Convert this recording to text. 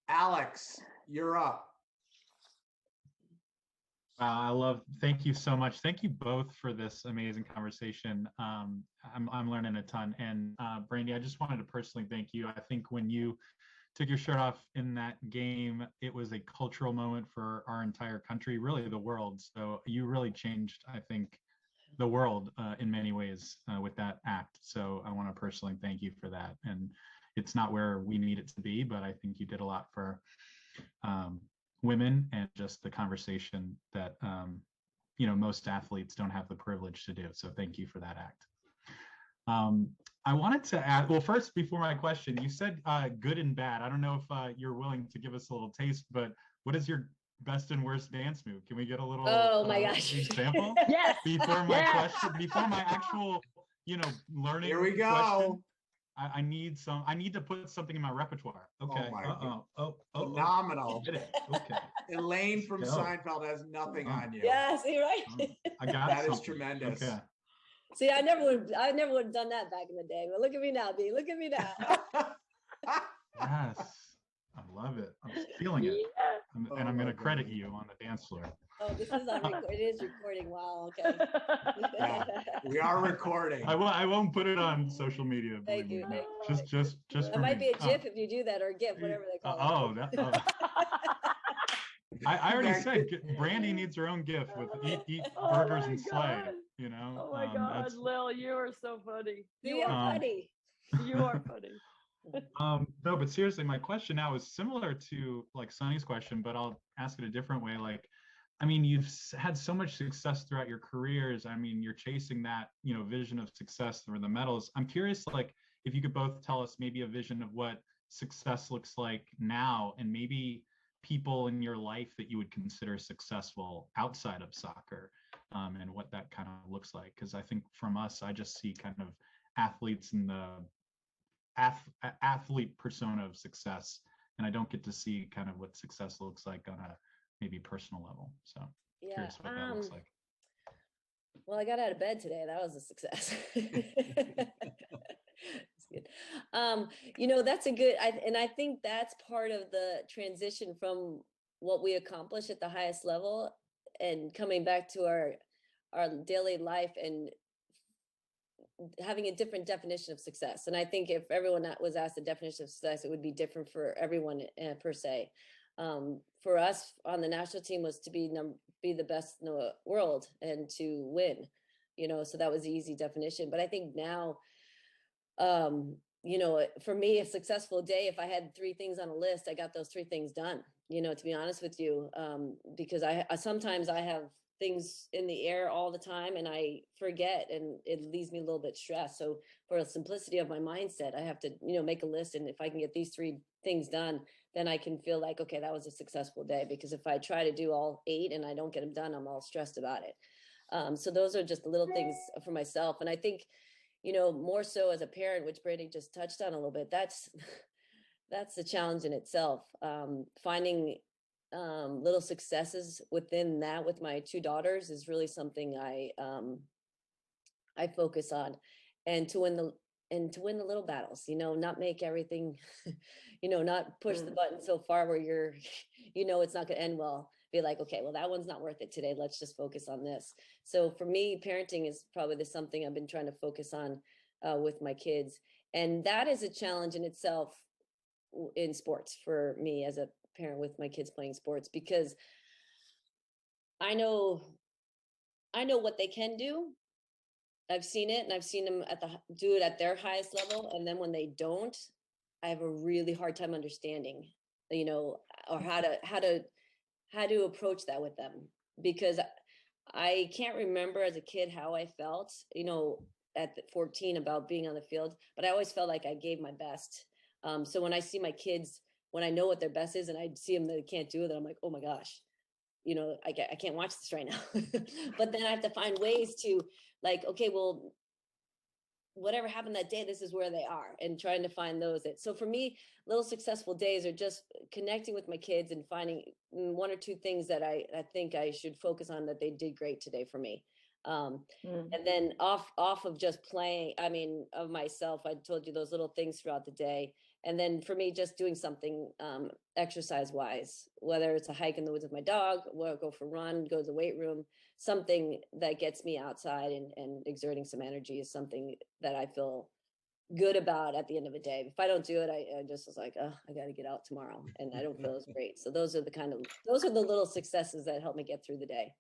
Alex, you're up. Thank you so much. Thank you both for this amazing conversation. I'm learning a ton. And Brandy, I just wanted to personally thank you. I think when you took your shirt off in that game, it was a cultural moment for our entire country, really the world. So you really changed, I think, the world in many ways with that act. So I want to personally thank you for that. And it's not where we need it to be, but I think you did a lot for women and just the conversation that most athletes don't have the privilege to do. So thank you for that act. I wanted to add, well, first, before my question, you said good and bad. I don't know if you're willing to give us a little taste, but what is your best and worst dance move? Can we get a little my gosh. example? Yes. Before my question, before my actual, learning. Here we go. Question, I need to put something in my repertoire. Okay. Phenomenal. Okay. Elaine from Seinfeld has nothing on you. Yeah, see, right? I got that something. is tremendous. Okay. See, I never would have done that back in the day. But look at me now, B. Look at me now. Yes. I love it. I'm feeling it. Yeah. And I'm going to credit you on the dance floor. Oh, this is on record. It is recording. Wow. Okay. Yeah, we are recording. I won't put it on social media. Thank you. Just it might be a GIF if you do that, or a GIF, whatever they call it. I already said Brandy needs her own GIF with eat burgers and slay. Oh my God, Lil, you are so funny. You are funny. You are funny. No, but seriously, my question now is similar to like Sunny's question, but I'll ask it a different way. Like, I mean, you've had so much success throughout your careers. I mean, you're chasing that, vision of success for the medals. I'm curious, like, if you could both tell us maybe a vision of what success looks like now, and maybe people in your life that you would consider successful outside of soccer, and what that kind of looks like. Because I think from us, I just see kind of athletes in the athlete persona of success, and I don't get to see kind of what success looks like on a maybe personal level. So curious what that looks like. Well, I got out of bed today. That was a success. Good. That's a good, and I think that's part of the transition from what we accomplish at the highest level and coming back to our daily life and having a different definition of success. And I think if everyone was asked the definition of success, it would be different for everyone per se. For us on the national team was to be the best in the world and to win, so that was the easy definition. But I think now, for me, a successful day, if I had 3 things on a list, I got those 3 things done, to be honest with you, because I sometimes I have things in the air all the time and I forget, and it leaves me a little bit stressed. So for the simplicity of my mindset, I have to, make a list. And if I can get these 3 things done, then I can feel like, okay, that was a successful day. Because if I try to do all 8 and I don't get them done, I'm all stressed about it. So those are just the little things for myself. And I think, more so as a parent, which Brandy just touched on a little bit, that's the challenge in itself. Finding little successes within that with my 2 daughters is really something I focus on, and to win the little battles, not make everything, not push the button so far where you're, it's not going to end well. Be like, okay, well, that one's not worth it today. Let's just focus on this. So for me, parenting is probably something I've been trying to focus on with my kids. And that is a challenge in itself in sports for me as a parent with my kids playing sports, because I know what they can do. I've seen it, and I've seen them do it at their highest level. And then when they don't, I have a really hard time understanding, or how to approach that with them, because I can't remember as a kid how I felt, at 14 about being on the field, but I always felt like I gave my best. So when I see my kids, when I know what their best is and I see them that they can't do it, I'm like, oh my gosh, I can't watch this right now. But then I have to find ways to, like, okay, well, whatever happened that day, this is where they are, and trying to find those. So for me, little successful days are just connecting with my kids and finding 1 or 2 things that I think I should focus on that they did great today for me. And then off of just playing, of myself, I told you those little things throughout the day. And then for me, just doing something exercise wise, whether it's a hike in the woods with my dog, or go for a run, go to the weight room, something that gets me outside and exerting some energy is something that I feel good about at the end of the day. If I don't do it, I just was like, oh, I got to get out tomorrow, and I don't feel as great. So those are the little successes that help me get through the day.